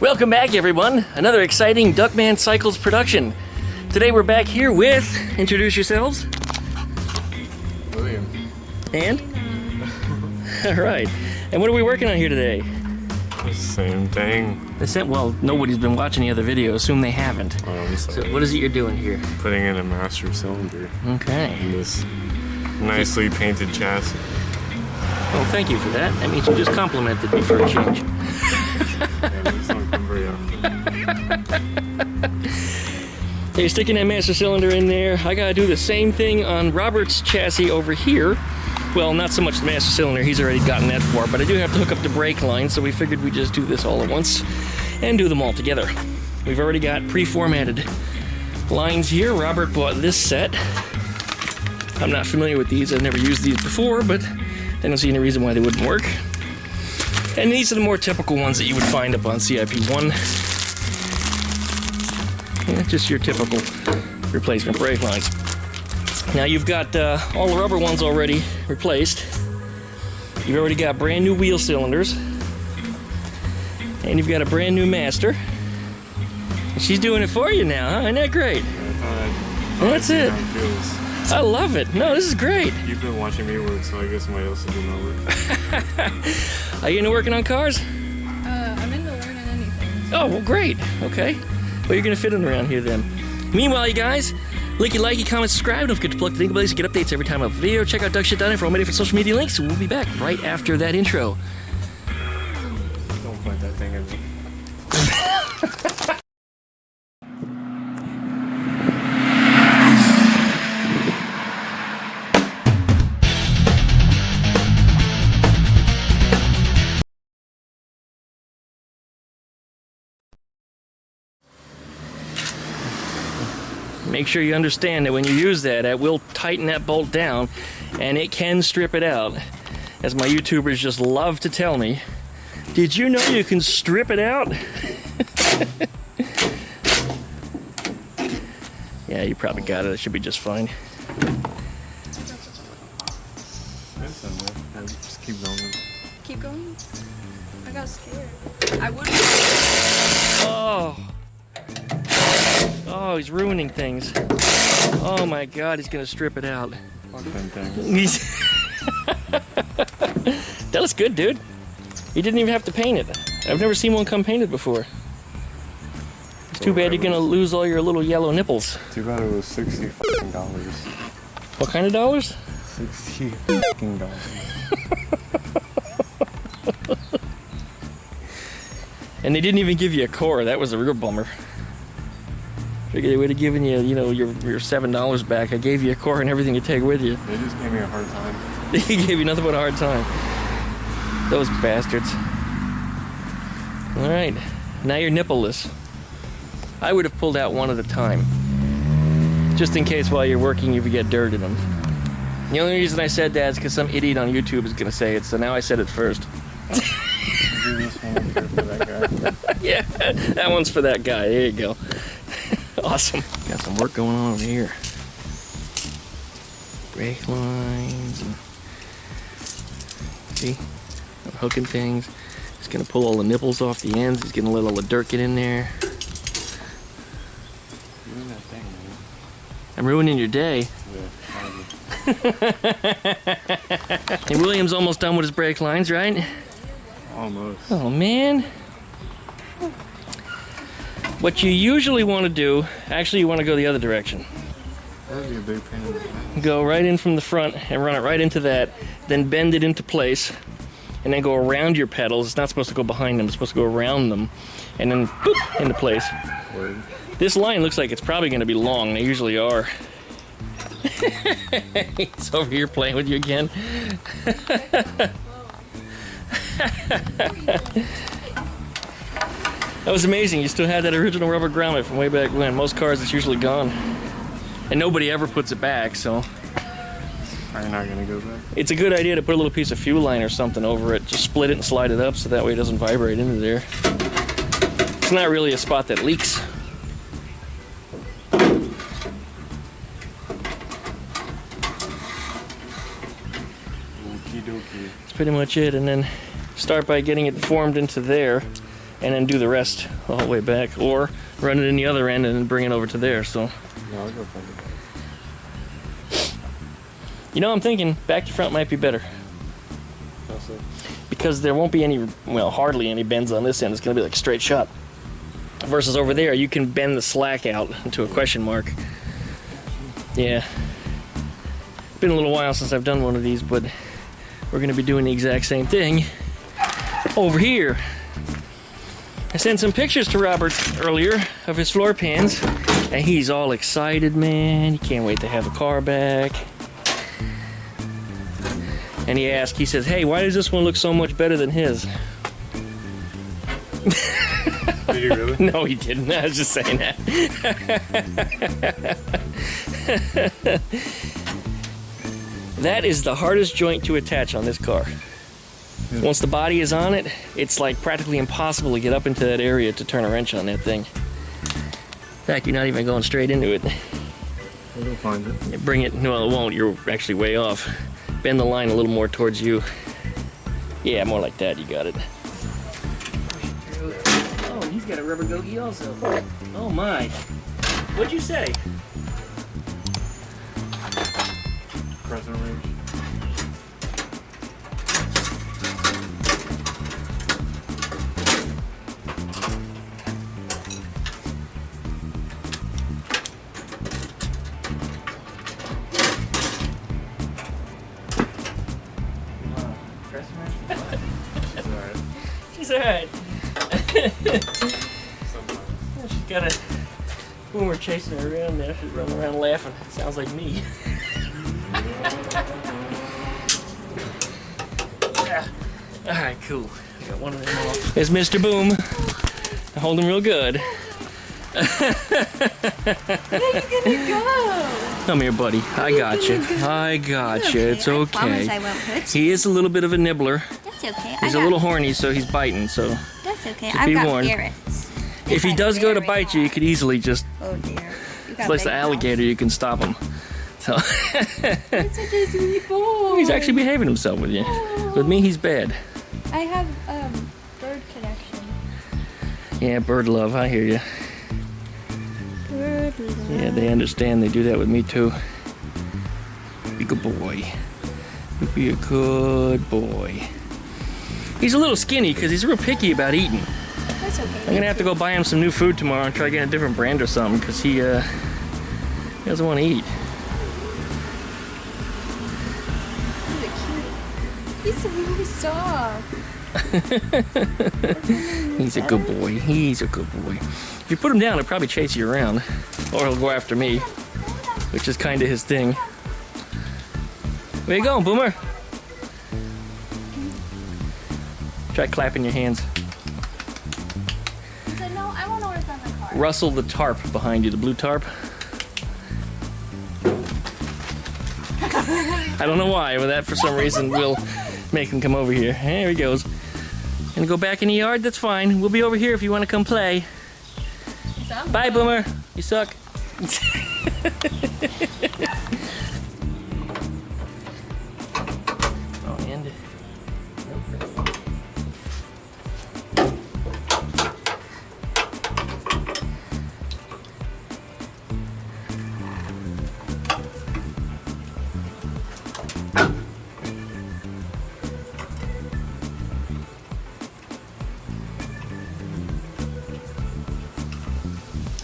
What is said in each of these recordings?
Welcome back, everyone. Another exciting DuckmanCycles production. Today we're back here with, introduce yourselves. William. And? Alright. And what are we working on here today? The same thing. Well, nobody's been watching the other video. Assume they haven't. So what is it you're doing here? putting in a master cylinder Okay. in this nicely painted chassis. Well, thank you for that. That means you just complimented me for a change. Yeah, that's not come very often. So you're sticking that master cylinder in there. I gotta do the same thing on Robert's chassis over here. Well, not so much the master cylinder, he's already gotten that far, but I do have to hook up the brake line, so we figured we'd just do this all at once and do them all together. We've already got pre-formatted lines here. Robert bought this set. I'm not familiar with these, I've never used these before, but I don't see any reason why they wouldn't work. And these are the more typical ones that you would find up on CIP1. Yeah, just your typical replacement brake lines. Now you've got all the rubber ones already replaced. You've already got brand new wheel cylinders. And you've got a brand new master. And she's doing it for you now, huh? Isn't that great? Well, that's it. I love it. No, this is great. You've been watching me work, so I guess somebody else is doing my work. Are you into working on cars? I'm into learning anything. Oh, well, great. Okay. Well, you're going to fit in around here then. Meanwhile, you guys, likey, comment, subscribe. Don't forget to plug the link below so you get updates every time I have a video. Check out DuckShit.net for all my different social media links. We'll be back right after that intro. Don't point that thing at me. Make sure you understand that when you use that, it will tighten that bolt down and it can strip it out. As my YouTubers just love to tell me, did you know you can strip it out? Yeah, you probably got it. It should be just fine. Just keep going. Keep going? I got scared. I would. Oh, he's ruining things. Oh my God, he's gonna strip it out. Fuck them things. That looks good, dude. You didn't even have to paint it. I've never seen one come painted before. It's too bad you're gonna lose all your little yellow nipples. Too bad it was $60. What kind of dollars? $60. And they didn't even give you a core. That was a real bummer. Figured they would have given you, your $7 back. I gave you a core and everything to take with you. They just gave me a hard time. They gave you nothing but a hard time. Those bastards. All right, now you're nippleless. I would have pulled out one at a time, just in case while you're working you get dirt in them. The only reason I said that is because some idiot on YouTube is going to say it, so now I said it first. Do this one here for that guy. Yeah, that one's for that guy. There you go. Awesome. Got some work going on over here. Brake lines. And see? I'm hooking things. He's going to pull all the nipples off the ends. He's going to let all the dirt get in there. Doing that thing, man. I'm ruining your day. Yeah, And William's almost done with his brake lines, right? almost. Oh, man. What you usually want to do, actually you want to go the other direction. That'd be a big pain in the ass. Go right in from the front and run it right into that, then bend it into place, and then go around your pedals. It's not supposed to go behind them, it's supposed to go around them, and then boop, into place. Word. This line looks like it's probably going to be long. They usually are. He's over here playing with you again. That was amazing. You still had that original rubber grommet from way back when. Most cars, it's usually gone. And nobody ever puts it back, so. Probably not gonna go back. It's a good idea to put a little piece of fuel line or something over it. Just split it and slide it up so that way it doesn't vibrate into there. It's not really a spot that leaks. Okie dokie. That's pretty much it. And then start by getting it formed into there. and then do the rest the whole way back, or run it in the other end and then bring it over to there. So, No, I'll go front to back. you know, I'm thinking back to front might be better That's it. because there won't be any, well, hardly any bends on this end. It's going to be like straight shot. Versus over there, you can bend the slack out into a question mark. Yeah. Been a little while since I've done one of these, but we're going to be doing the exact same thing over here. I sent some pictures to Robert earlier of his floor pans, and he's all excited, man. He can't wait to have the car back. And he asked, he says, hey, why does this one look so much better than his? Did you really? No, he didn't. I was just saying that. That is the hardest joint to attach on this car. Yeah. Once the body is on it, it's like practically impossible to get up into that area to turn a wrench on that thing. In fact, you're not even going straight into it. We'll find it. Bring it, no, it won't. You're actually way off. Bend the line a little more towards you. Yeah, more like that. You got it. Oh, he's got a rubber goatee also. Oh my. What'd you say? Crescent range. She's alright. She's got a. When we're chasing her around there, she's running around laughing. Sounds like me. Yeah. Alright, cool. We got one of them off. There's Mr. Boom. I hold him real good. Where are you gonna go? Come here, buddy. I got you. I got you. It's I promise okay. I won't hurt He is a little bit of a nibbler. That's okay. He's a little horny, so he's biting. So That's okay. Just I've be got warned. ferrets. if he I'm does go to very bite you, you hard. could easily just, Oh dear. You got it's like the big alligator, you can stop him. So mouth. It's okay, sweetie boy. he's actually behaving himself with you. With me, he's bad. I have bird connection. Yeah, bird love. I hear you. Bird love. Yeah, they understand. They do that with me too. Be a good boy. Be a good boy. He's a little skinny because he's real picky about eating. That's okay. I'm gonna have to go buy him some new food tomorrow and try getting a different brand or something because he doesn't want to eat. He's really soft. He's a good boy. He's a good boy. If you put him down, he'll probably chase you around, or he'll go after me, which is kind of his thing. Where you going, Boomer? Try clapping your hands. He said, no, I want to work on the car. Rustle the tarp behind you, the blue tarp. I don't know why, but that for some reason will make him come over here. There he goes. Gonna go back in the yard? That's fine. We'll be over here if you want to come play. Bye, Boomer. You suck. Oh, and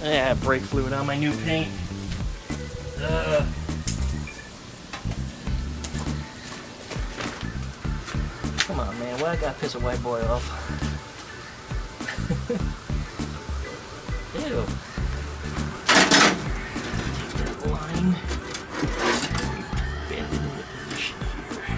I have brake fluid on my new paint. Come on, man. Why I gotta piss a white boy off? Ew. Take that line. Bend it into position here.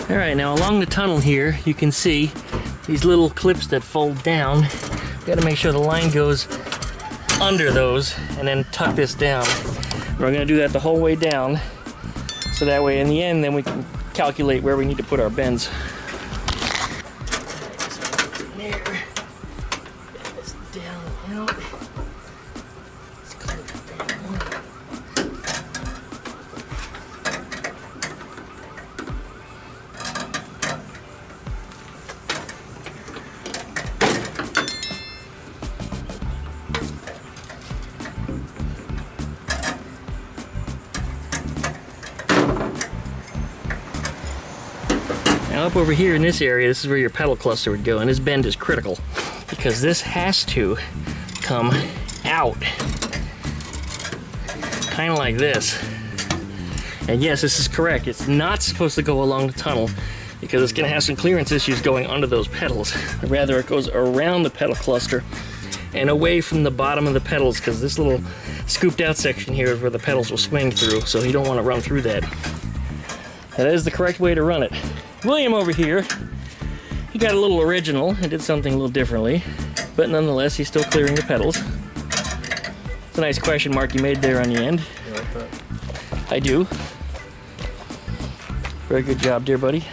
All right, now along the tunnel here, you can see these little clips that fold down. Got to make sure the line goes under those and then tuck this down. We're gonna do that the whole way down So that way in the end, then we can calculate where we need to put our bends. There. Bend this down and out. Let's clear that down. Now up over here in this area, this is where your pedal cluster would go, and this bend is critical because this has to come out kind of like this. And yes, this is correct. It's not supposed to go along the tunnel because it's going to have some clearance issues going under those pedals. Rather, it goes around the pedal cluster and away from the bottom of the pedals, because this little scooped out section here is where the pedals will swing through, so you don't want to run through that. That is the correct way to run it. William over here, he got a little original and did something a little differently, but nonetheless, he's still clearing the pedals. It's a nice question mark you made there on the end. You like that? I do. Very good job, dear buddy.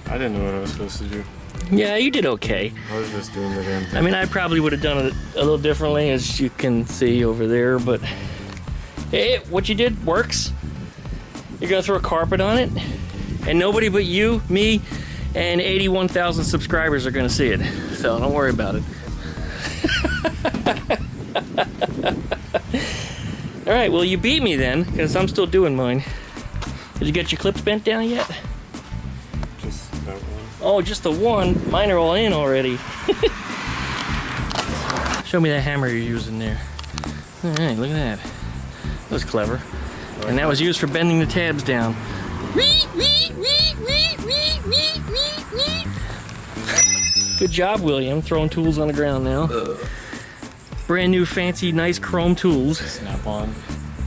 I didn't know what I was supposed to do. Yeah, you did okay. I was just doing the damn thing. I mean, I probably would have done it a little differently, as you can see over there, but hey, what you did works. You're gonna throw a carpet on it, and nobody but you, me, and 81,000 subscribers are gonna see it. So don't worry about it. All right, well, you beat me then, because I'm still doing mine. Did you get your clips bent down yet? Just that one. Oh, just the one. Mine are all in already. Show me that hammer you're using there. All right, look at that. That was clever. And that was used for bending the tabs down. Good job, William. Throwing tools on the ground now. Brand new, fancy, nice chrome tools. Snap-on.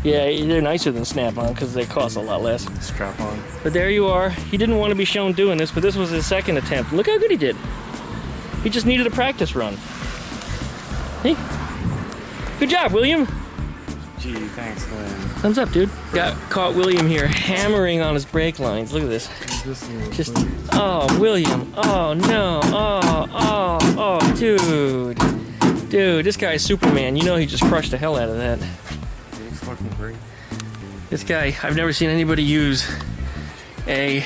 Yeah, they're nicer than Snap-on because they cost a lot less. Strap-on. But there you are. He didn't want to be shown doing this, but this was his second attempt. Look how good he did. He just needed a practice run. Hey, good job, William. Gee, thanks, man. Thumbs up, dude. Got caught William here hammering on his brake lines. Look at this. Just, oh, William. Oh, no. Oh, dude. Dude, this guy's Superman. You know he just crushed the hell out of that. It's fucking great. This guy, I've never seen anybody use a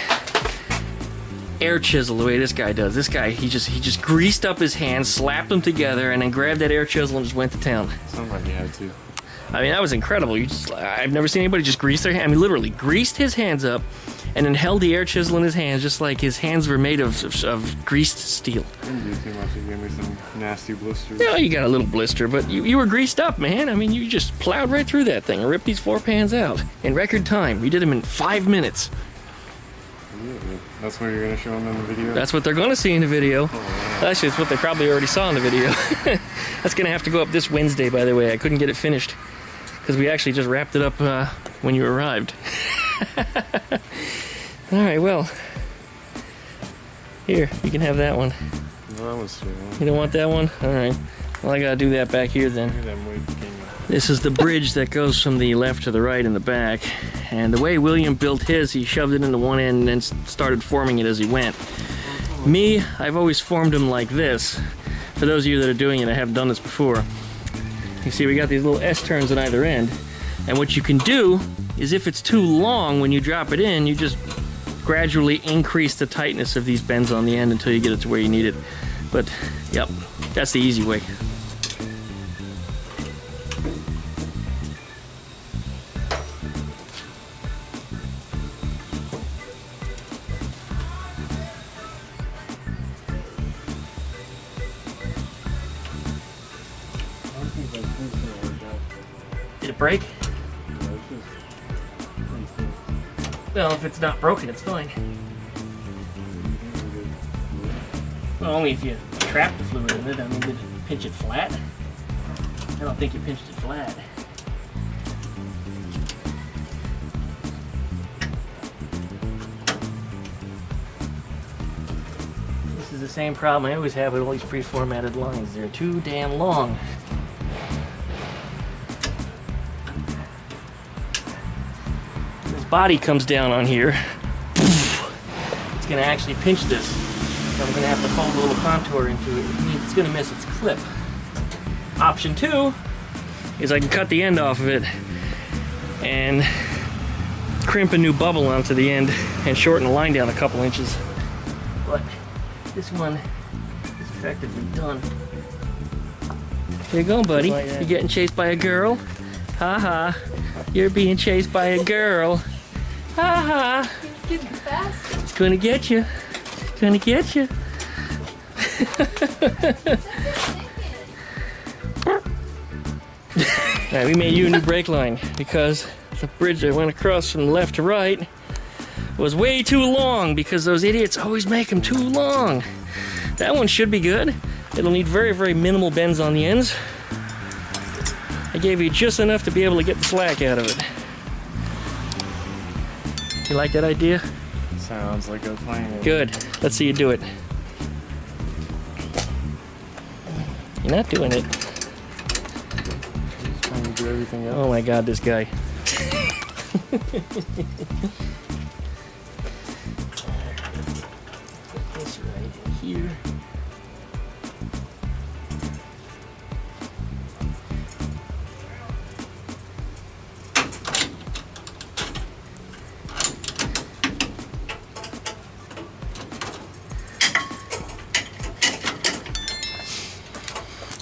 air chisel the way this guy does. This guy, he just greased up his hands, slapped them together, and then grabbed that air chisel and just went to town. Sounds like you had to. I mean, that was incredible. I've never seen anybody just grease their hands. I mean, literally greased his hands up and then held the air chisel in his hands just like his hands were made of greased steel. Didn't do too much. You gave me some nasty blisters. Yeah, you got a little blister, but you were greased up, man. I mean, you just plowed right through that thing and ripped these 4 pans out in record time. We did them in 5 minutes. Yeah, that's what you're going to show them in the video? That's what they're going to see in the video. Actually, it's what they probably already saw in the video. That's going to have to go up this Wednesday, by the way. I couldn't get it finished because we actually just wrapped it up when you arrived. All right, well, here, you can have that one. No, that was too long. You don't want that one? All right. Well, I got to do that back here then. This is the bridge that goes from the left to the right in the back. And the way William built his, he shoved it into one end and then started forming it as he went. Me, I've always formed them like this. For those of you that are doing it, I haven't done this before. You see, we got these little S-turns on either end. And what you can do is if it's too long, when you drop it in, you just gradually increase the tightness of these bends on the end until you get it to where you need it. But, yep, that's the easy way. Did it break? Well, if it's not broken, it's fine. Well, only if you trap the fluid in it. I mean, did you pinch it flat? I don't think you pinched it flat. This is the same problem I always have with all these pre-formatted lines. They're too damn long. body comes down on here, it's gonna actually pinch this. So I'm gonna have to fold a little contour into it, which means it's gonna miss its clip. Option 2 is I can cut the end off of it and crimp a new bubble onto the end and shorten the line down a couple inches. But this one is effectively done. Here you go, buddy. You're getting chased by a girl. Ha ha. You're being chased by a girl. Ha ha. Get fast. It's gonna get you. It's gonna get you. Alright, we made you a new brake line because the bridge that went across from left to right was way too long because those idiots always make them too long. That one should be good. It'll need very, very minimal bends on the ends. I gave you just enough to be able to get the slack out of it. You like that idea? Sounds like a plan. Good. Let's see you do it. You're not doing it. Just trying to do everything else. Oh my God, this guy. Put this right in here.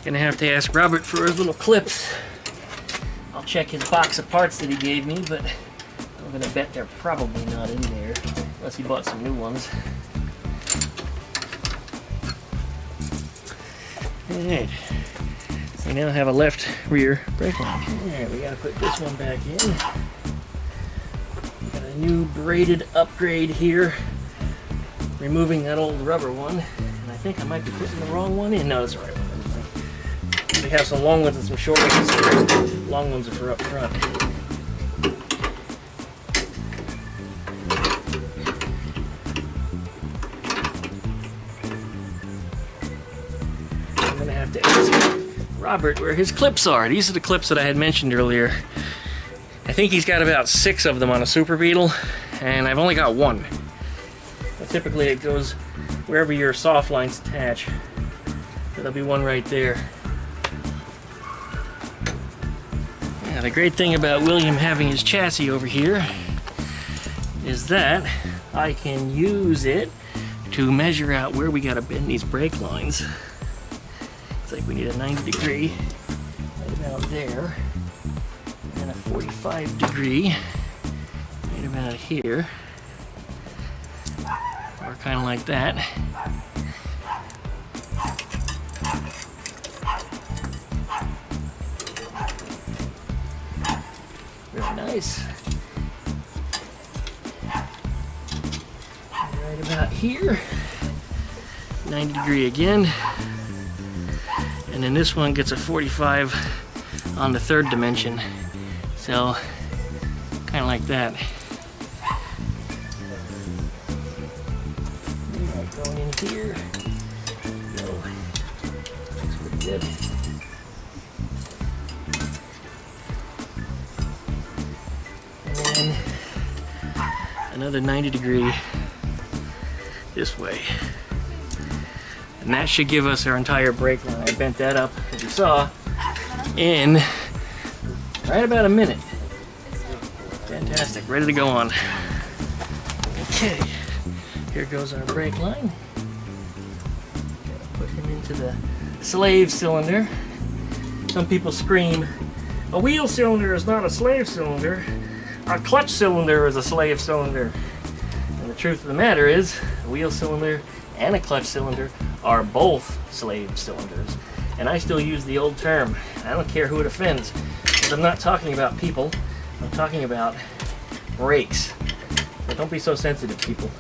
Gonna have to ask Robert for his little clips. I'll check his box of parts that he gave me, but I'm gonna bet they're probably not in there, unless he bought some new ones. Alright, we now have a left rear brake line. Alright, we gotta put this one back in. Got a new braided upgrade here, removing that old rubber one. And I think I might be putting the wrong one in. No, that's the right one. We have some long ones and some short ones. Long ones are for up front. I'm gonna have to ask Robert where his clips are. These are the clips that I had mentioned earlier. I think he's got about 6 of them on a Super Beetle, and I've only got 1. But typically it goes wherever your soft lines attach. So there'll be one right there. Now, the great thing about William having his chassis over here is that I can use it to measure out where we gotta bend these brake lines. It's like we need a 90 degree right about there, and a 45 degree right about here, or kind of like that. Very nice. Right about here, 90 degree again. And then this one gets a 45 on the 3rd dimension. So, kind of like that. Going in here. Go. Looks pretty good. And then another 90 degree this way. And that should give us our entire brake line. I bent that up, as you saw, in right about a minute. Fantastic, ready to go on. Okay, here goes our brake line. Put him into the slave cylinder. Some people scream, a wheel cylinder is not a slave cylinder. A clutch cylinder is a slave cylinder. And the truth of the matter is, a wheel cylinder and a clutch cylinder are both slave cylinders. And I still use the old term. I don't care who it offends, because I'm not talking about people. I'm talking about brakes. So don't be so sensitive, people.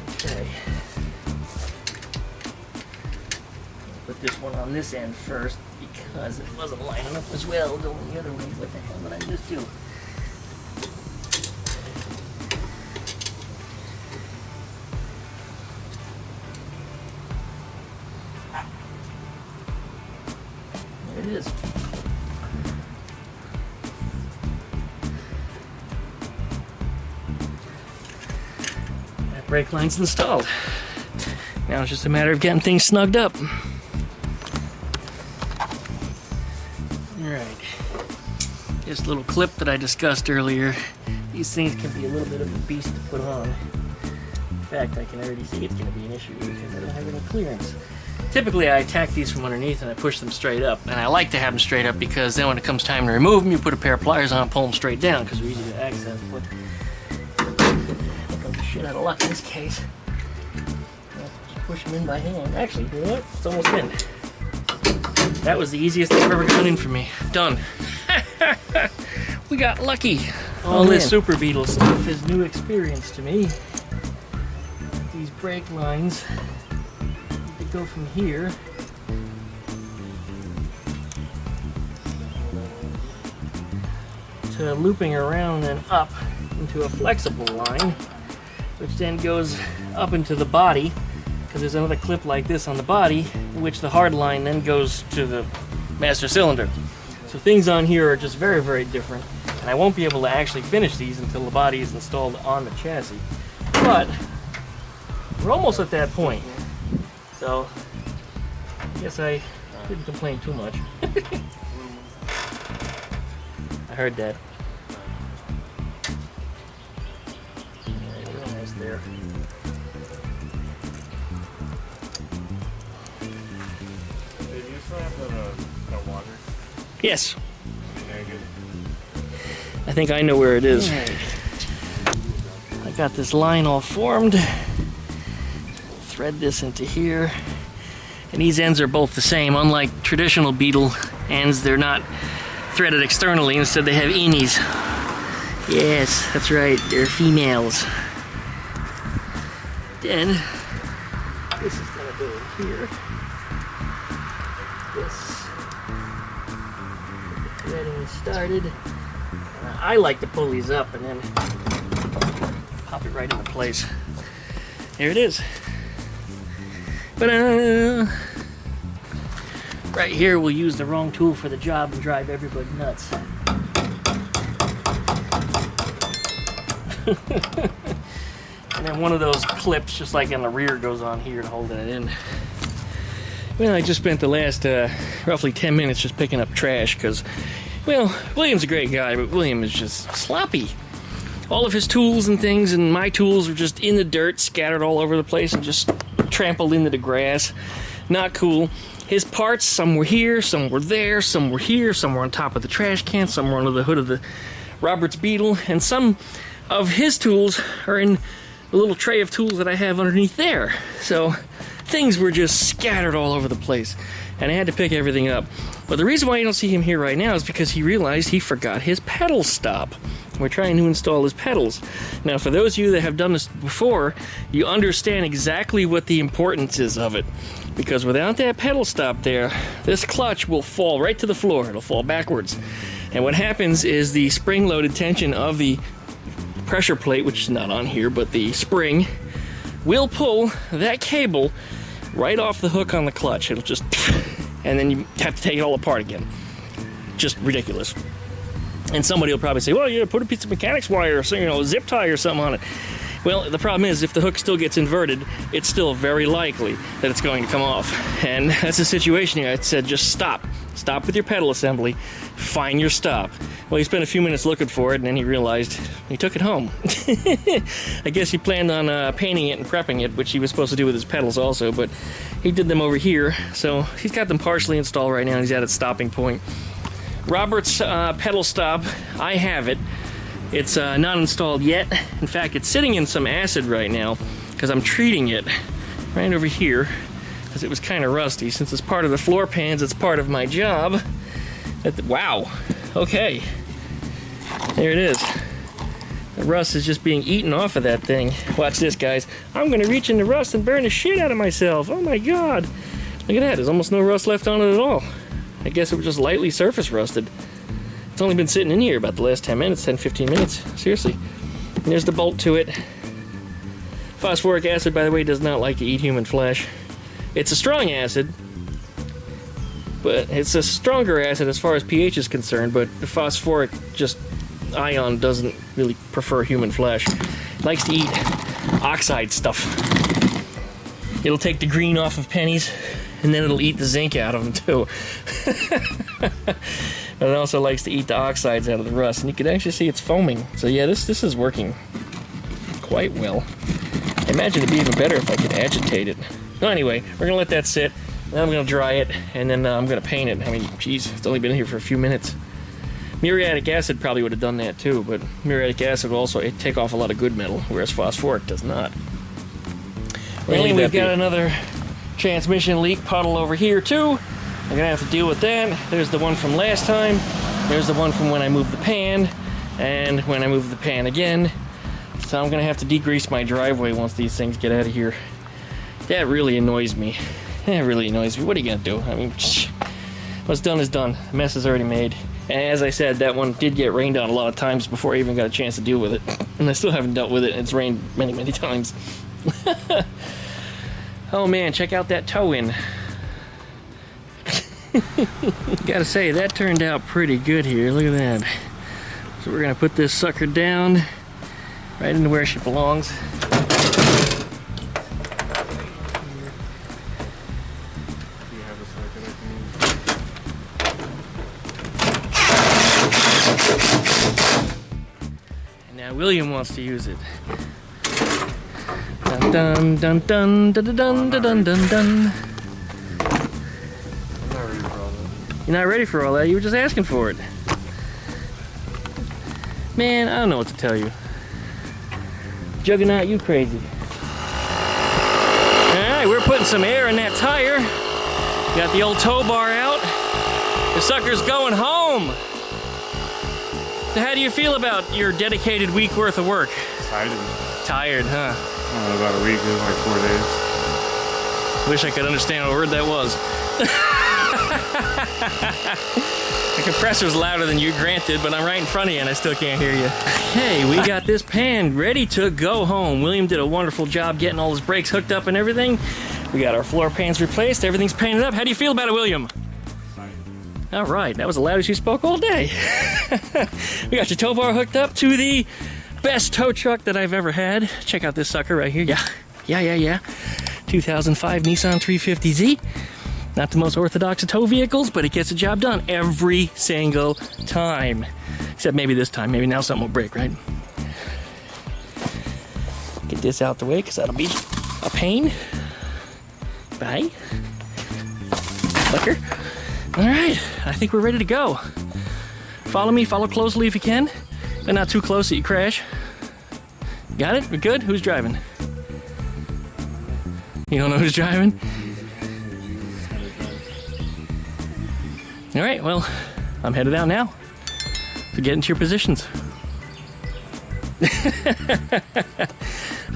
Okay. Put this one on this end first, because it wasn't lining up as well going the other way. What the hell did I just do? There it is. Brake line's installed. Now it's just a matter of getting things snugged up. Alright. This little clip that I discussed earlier, these things can be a little bit of a beast to put on. In fact, I can already see it's going to be an issue because I don't have any clearance. Typically I attack these from underneath and I push them straight up. And I like to have them straight up because then when it comes time to remove them, you put a pair of pliers on and pull them straight down because they're easy to access. But I'm shit out of luck in this case. Just push them in by hand. Actually, you know what? It's almost in. That was the easiest thing ever gone in for me. Done. We got lucky. All this Super Beetle stuff is new experience to me. These brake lines they go from here to looping around and up into a flexible line, which then goes up into the body, because there's another clip like this on the body, in which the hard line then goes to the master cylinder. So things on here are just very, very different, and I won't be able to actually finish these until the body is installed on the chassis. But we're almost at that point, so I guess I didn't complain too much. I heard that. Real nice there. Did you slap the water? Yes. Very good. I think I know where it is. I got this line all formed. Thread this into here. And these ends are both the same. Unlike traditional Beetle ends, they're not threaded externally. Instead, they have innies. Yes, that's right. They're females. Then, this is going to go in here. This. Threading started. I like to pull these up and then pop it right into place. There it is. Ta-da! Right here, we'll use the wrong tool for the job and drive everybody nuts. And then one of those clips, just like in the rear, goes on here to hold it in. Well, I just spent the last roughly 10 minutes just picking up trash because, well, William's a great guy, but William is just sloppy. All of his tools and things and my tools were just in the dirt, scattered all over the place and just trampled into the grass. Not cool. His parts, some were here, some were there, some were here, some were on top of the trash can, some were under the hood of the Roberts Beetle, and some of his tools are in the little tray of tools that I have underneath there. So things were just scattered all over the place, and I had to pick everything up. But the reason why you don't see him here right now is because he realized he forgot his pedal stop. We're trying to install his pedals. Now, for those of you that have done this before, you understand exactly what the importance is of it. Because without that pedal stop there, this clutch will fall right to the floor. It'll fall backwards. And what happens is the spring-loaded tension of the pressure plate, which is not on here, but the spring, will pull that cable right off the hook on the clutch. It'll just, and then you have to take it all apart again. Just ridiculous. And somebody will probably say, well, you put a piece of mechanics wire or something, a zip tie or something on it. Well, the problem is, if the hook still gets inverted, it's still very likely that it's going to come off. And that's the situation here. I said, just stop. Stop with your pedal assembly. Find your stop. Well, he spent a few minutes looking for it, and then he realized he took it home. I guess he planned on painting it and prepping it, which he was supposed to do with his pedals also, but he did them over here. So he's got them partially installed right now, and he's at its stopping point. Robert's pedal stop, I have it. It's not installed yet. In fact, it's sitting in some acid right now because I'm treating it right over here because it was kind of rusty. Since it's part of the floor pans, it's part of my job. Wow. Okay. There it is. The rust is just being eaten off of that thing. Watch this, guys. I'm going to reach in the rust and burn the shit out of myself. Oh my god. Look at that. There's almost no rust left on it at all. I guess it was just lightly surface rusted. It's only been sitting in here about the last 10 minutes, 10-15 minutes. Seriously. And there's the bolt to it. Phosphoric acid, by the way, does not like to eat human flesh. It's a strong acid, but it's a stronger acid as far as pH is concerned, but the phosphoric just ion doesn't really prefer human flesh. It likes to eat oxide stuff. It'll take the green off of pennies, and then it'll eat the zinc out of them too. But it also likes to eat the oxides out of the rust, and you can actually see it's foaming. So yeah, this is working quite well. I imagine it'd be even better if I could agitate it. Well, anyway, we're gonna let that sit. Then I'm gonna dry it, and then I'm gonna paint it. I mean, geez, it's only been here for a few minutes. Muriatic acid probably would have done that too, but muriatic acid will also take off a lot of good metal, whereas phosphoric does not. Well, we've got another transmission leak puddle over here too. I'm gonna have to deal with that. There's the one from last time. There's the one from when I moved the pan, and when I moved the pan again. So I'm gonna have to degrease my driveway once these things get out of here. That really annoys me. That really annoys me. What are you gonna do? I mean, what's done is done. The mess is already made. And as I said, that one did get rained on a lot of times before I even got a chance to deal with it. And I still haven't dealt with it. It's rained many, many times. Oh man, check out that toe in. Gotta say, that turned out pretty good here. Look at that. So we're gonna put this sucker down right into where she belongs. And now William wants to use it. Dun dun dun dun dun dun dun dun dun dun. You're not ready for all that? You were just asking for it. Man, I don't know what to tell you. Juggernaut, you crazy. Alright, we're putting some air in that tire. Got the old tow bar out. The sucker's going home. So how do you feel about your dedicated week worth of work? Tired. Tired, huh? About a week, it was like 4 days. Wish I could understand what word that was. The compressor's louder than you, granted, but I'm right in front of you and I still can't hear you. Hey, we got this pan ready to go home. William did a wonderful job getting all his brakes hooked up and everything. We got our floor pans replaced, everything's painted up. How do you feel about it, William? All right, that was the loudest you spoke all day. We got your tow bar hooked up to the best tow truck that I've ever had. Check out this sucker right here. Yeah. 2005 Nissan 350Z. Not the most orthodox of tow vehicles, but it gets the job done every single time. Except maybe this time. Maybe now something will break, right? Get this out the way, because that'll be a pain. Bye. Sucker. All right, I think we're ready to go. Follow me, follow closely if you can, but not too close that you crash. Got it? We're good? Who's driving? You don't know who's driving? All right, well, I'm headed out now. So get into your positions. I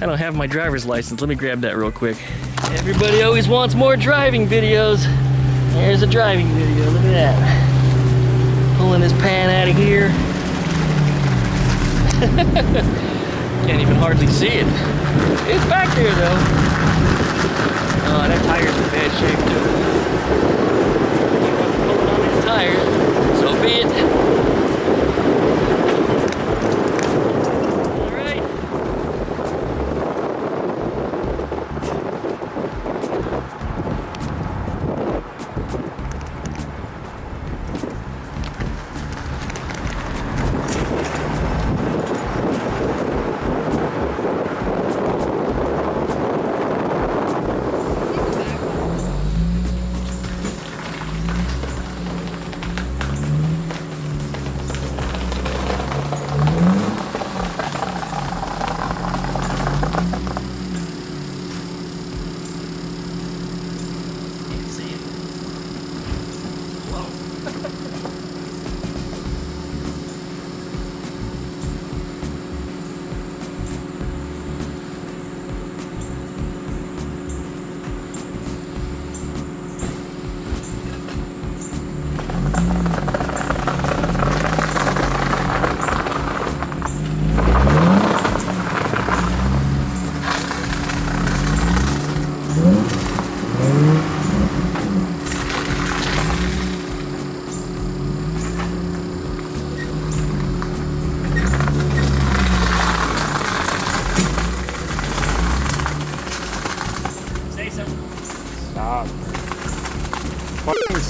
don't have my driver's license. Let me grab that real quick. Everybody always wants more driving videos. There's a driving video, look at that. Pulling this pan out of here. Can't even hardly see it. It's back there though. Oh, that tire's in bad shape too. He wasn't pulling on his tire, so be it.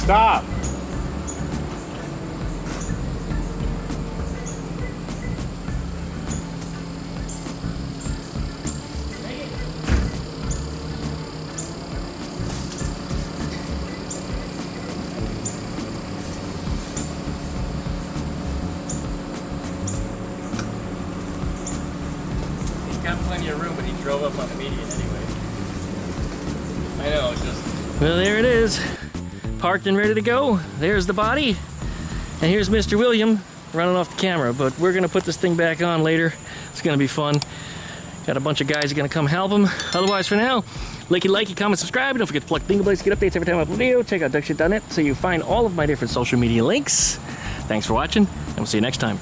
Stop. He's got plenty of room, but he drove up on the median anyway. I know, it's just... Well, there it is. Parked and ready to go. There's the body. And here's Mr. William running off the camera, but we're gonna put this thing back on later. It's gonna be fun. Got a bunch of guys who are gonna come help him. Otherwise, for now, likey, comment, subscribe. Don't forget to click the bell to get updates every time I upload a video. Check out duckshit.net so you find all of my different social media links. Thanks for watching, and we'll see you next time.